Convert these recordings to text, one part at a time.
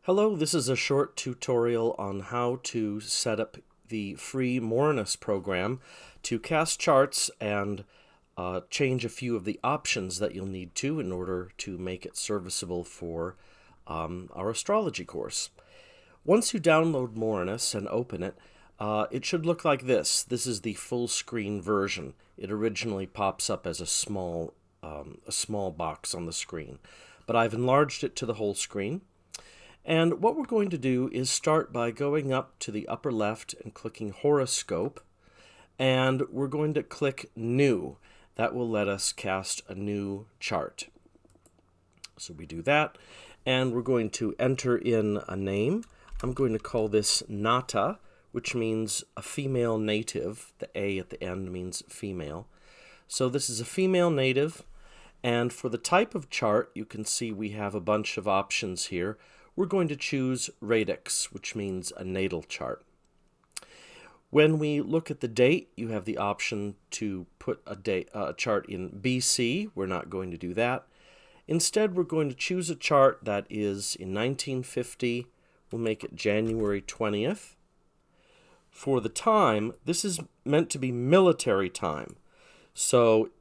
Hello, this is a short tutorial on how to set up the free Morinus program to cast charts and change a few of the options that you'll need to in order to make it serviceable for our astrology course. Once you download Morinus and open it, it should look like this. This is the full screen version. It originally pops up as a small box on the screen, but I've enlarged it to the whole screen. And what we're going to do is start by going up to the upper left and clicking Horoscope, and we're going to click New. That will let us cast a new chart. So we do that, and we're going to enter in a name. I'm going to call this Nata, which means a female native. The A at the end means female. So this is a female native, and for the type of chart, you can see we have a bunch of options here. We're going to choose radix, which means a natal chart. When we look at the date, you have the option to put a chart in BC. We're not going to do that. Instead, we're going to choose a chart that is in 1950. We'll make it January 20th. For the time, this is meant to be military time. So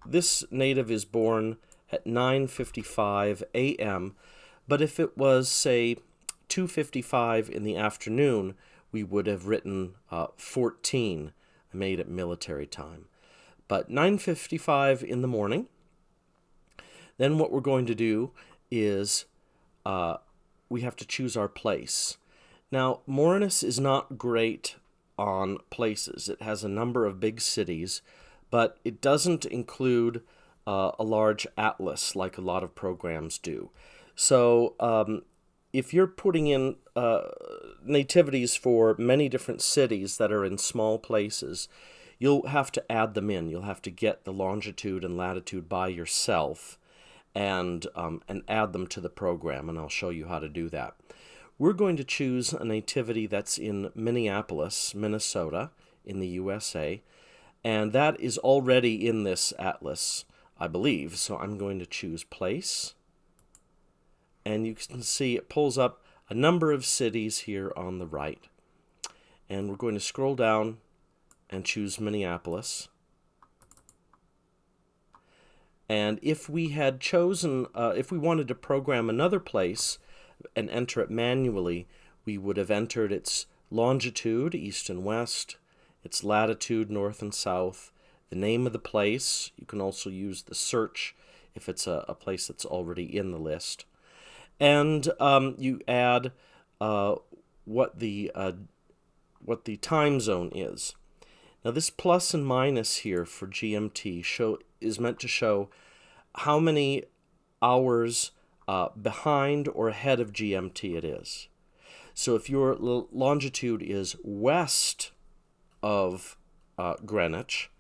this native is born at 9:55 a.m., but if it was, say, 2:55 in the afternoon, we would have written 14, made it military time. But 9:55 in the morning. Then what we're going to do is we have to choose our place. Now, Morinus is not great on places. It has a number of big cities, but it doesn't include a large atlas like a lot of programs do. So if you're putting in nativities for many different cities that are in small places, you'll have to add them in. You'll have to get the longitude and latitude by yourself and add them to the program, and I'll show you how to do that. We're going to choose a nativity that's in Minneapolis, Minnesota, in the USA, and that is already in this atlas, I believe. So I'm going to choose place. And you can see it pulls up a number of cities here on the right. And we're going to scroll down and choose Minneapolis. And if we had chosen, if we wanted to program another place and enter it manually, we would have entered its longitude, east and west, its latitude, north and south, the name of the place. You can also use the search if it's a place that's already in the list. And you add what the time zone is. Now this plus and minus here for GMT is meant to show how many hours behind or ahead of GMT it is. So if your longitude is west of Greenwich,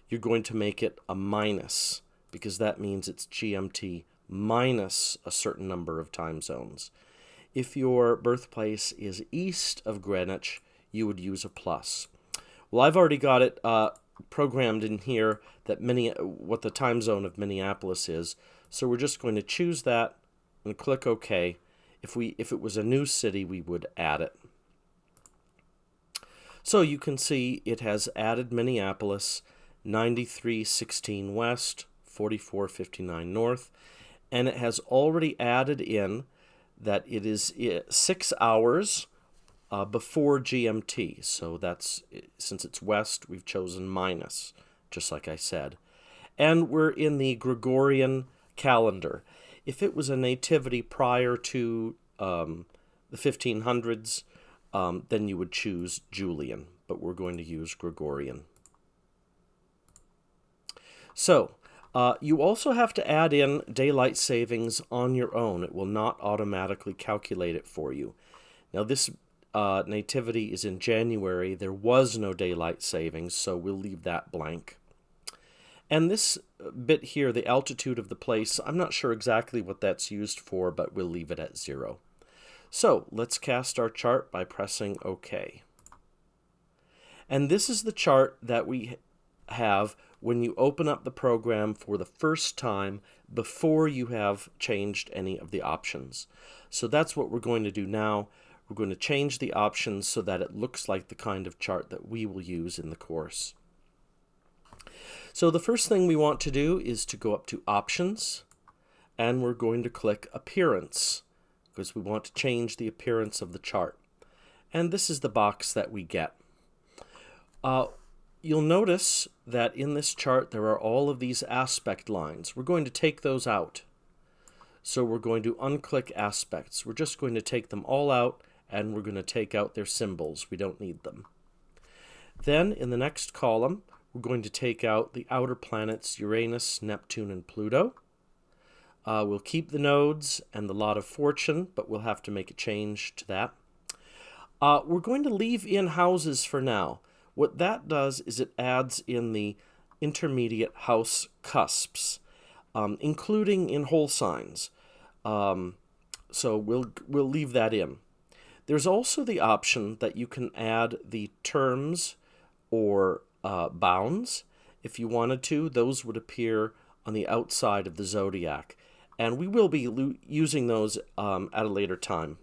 you're going to make it a minus, because that means it's GMT minus a certain number of time zones. If your birthplace is east of Greenwich, you would use a plus. Well, I've already got it programmed in here that what the time zone of Minneapolis is, so we're just going to choose that and click OK. If it was a new city, we would add it. So you can see it has added Minneapolis, 9316 west, 4459 north. And it has already added in that it is 6 hours before GMT. So that's, since it's west, we've chosen minus, just like I said. And we're in the Gregorian calendar. If it was a nativity prior to the 1500s, then you would choose Julian, but we're going to use Gregorian. So, you also have to add in daylight savings on your own. It will not automatically calculate it for you. Now this nativity is in January. There was no daylight savings, so we'll leave that blank. And this bit here, the altitude of the place, I'm not sure exactly what that's used for, but we'll leave it at 0. So let's cast our chart by pressing OK. And this is the chart that we have when you open up the program for the first time before you have changed any of the options. So that's what we're going to do now. We're going to change the options so that it looks like the kind of chart that we will use in the course. So the first thing we want to do is to go up to Options, and we're going to click Appearance, because we want to change the appearance of the chart. And this is the box that we get. You'll notice that in this chart there are all of these aspect lines. We're going to take those out. So we're going to unclick Aspects. We're just going to take them all out, and we're going to take out their symbols. We don't need them. Then in the next column, we're going to take out the outer planets Uranus, Neptune, and Pluto. We'll keep the nodes and the lot of fortune, but we'll have to make a change to that. We're going to leave in houses for now. What that does is it adds in the intermediate house cusps, including in whole signs. So we'll leave that in. There's also the option that you can add the terms or bounds. If you wanted to, those would appear on the outside of the zodiac. And we will be using those at a later time.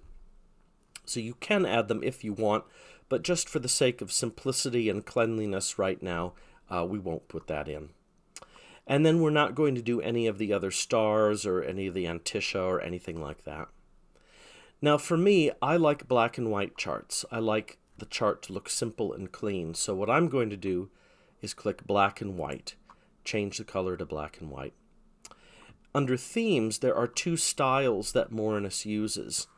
So you can add them if you want, but just for the sake of simplicity and cleanliness right now, we won't put that in. And then we're not going to do any of the other stars or any of the antitia or anything like that. Now for me, I like black and white charts. I like the chart to look simple and clean. So what I'm going to do is click black and white. Change the color to black and white. Under themes, there are two styles that Morinus uses.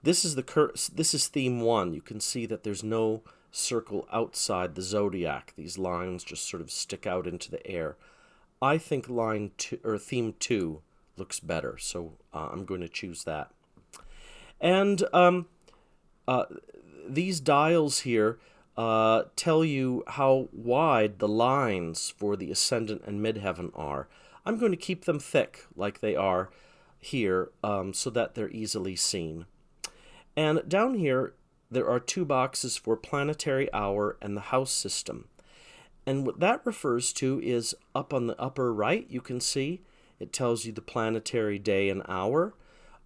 This is theme 1. You can see that there's no circle outside the zodiac. These lines just sort of stick out into the air. I think theme 2 looks better, so I'm going to choose that. And these dials here tell you how wide the lines for the ascendant and midheaven are. I'm going to keep them thick like they are here so that they're easily seen. And down here, there are two boxes for planetary hour and the house system. And what that refers to is up on the upper right, you can see it tells you the planetary day and hour.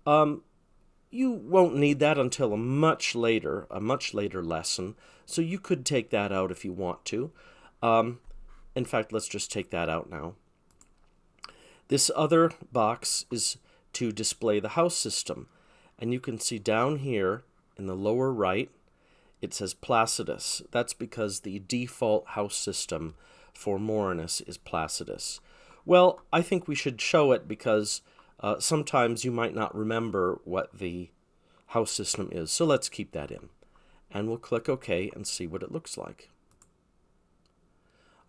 You won't need that until a much later lesson, so you could take that out if you want to. In fact, let's just take that out now. This other box is to display the house system. And you can see down here in the lower right, it says Placidus. That's because the default house system for Morinus is Placidus. Well, I think we should show it because sometimes you might not remember what the house system is. So let's keep that in. And we'll click OK and see what it looks like.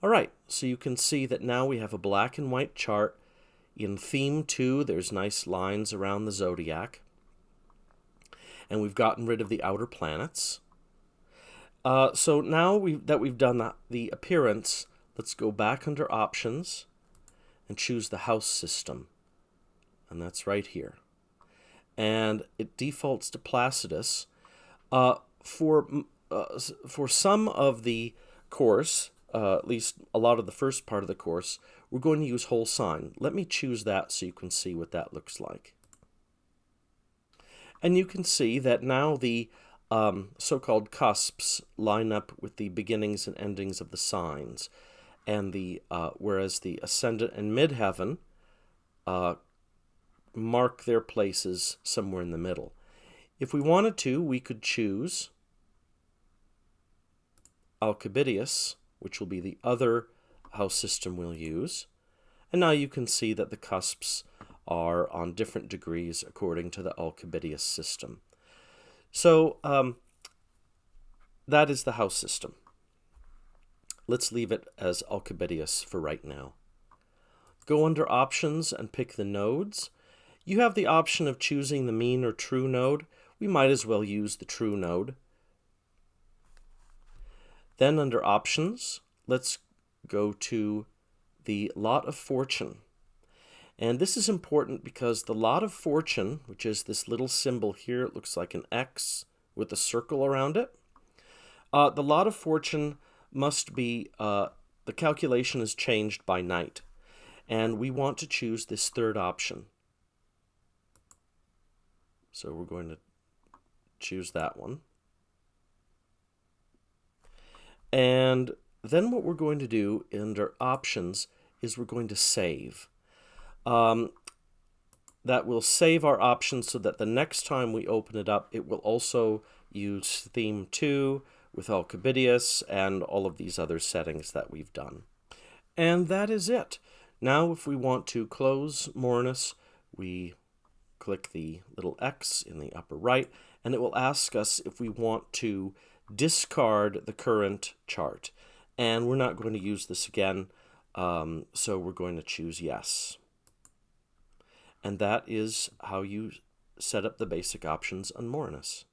All right, so you can see that now we have a black and white chart. In theme 2, there's nice lines around the zodiac. And we've gotten rid of the outer planets. So now that we've done the appearance, let's go back under Options and choose the house system. And that's right here. And it defaults to Placidus. For some of the course, at least a lot of the first part of the course, we're going to use whole sign. Let me choose that so you can see what that looks like. And you can see that now the so-called cusps line up with the beginnings and endings of the signs, and whereas the ascendant and midheaven mark their places somewhere in the middle. If we wanted to, we could choose Alcibiades, which will be the other house system we'll use, and now you can see that the cusps are on different degrees according to the Alcibiades system. So that is the house system. Let's leave it as Alcibiades for right now. Go under Options and pick the nodes. You have the option of choosing the mean or true node. We might as well use the true node. Then under Options, let's go to the lot of fortune. And this is important because the lot of fortune, which is this little symbol here, it looks like an X with a circle around it. The lot of fortune must be the calculation is changed by night, and we want to choose this third option. So we're going to choose that one. And then what we're going to do under options is we're going to save. That will save our options so that the next time we open it up, it will also use theme 2 with Alcibiades and all of these other settings that we've done. And that is it. Now if we want to close Morinus, we click the little X in the upper right, and it will ask us if we want to discard the current chart. And we're not going to use this again, so we're going to choose yes. And that is how you set up the basic options on Morinus.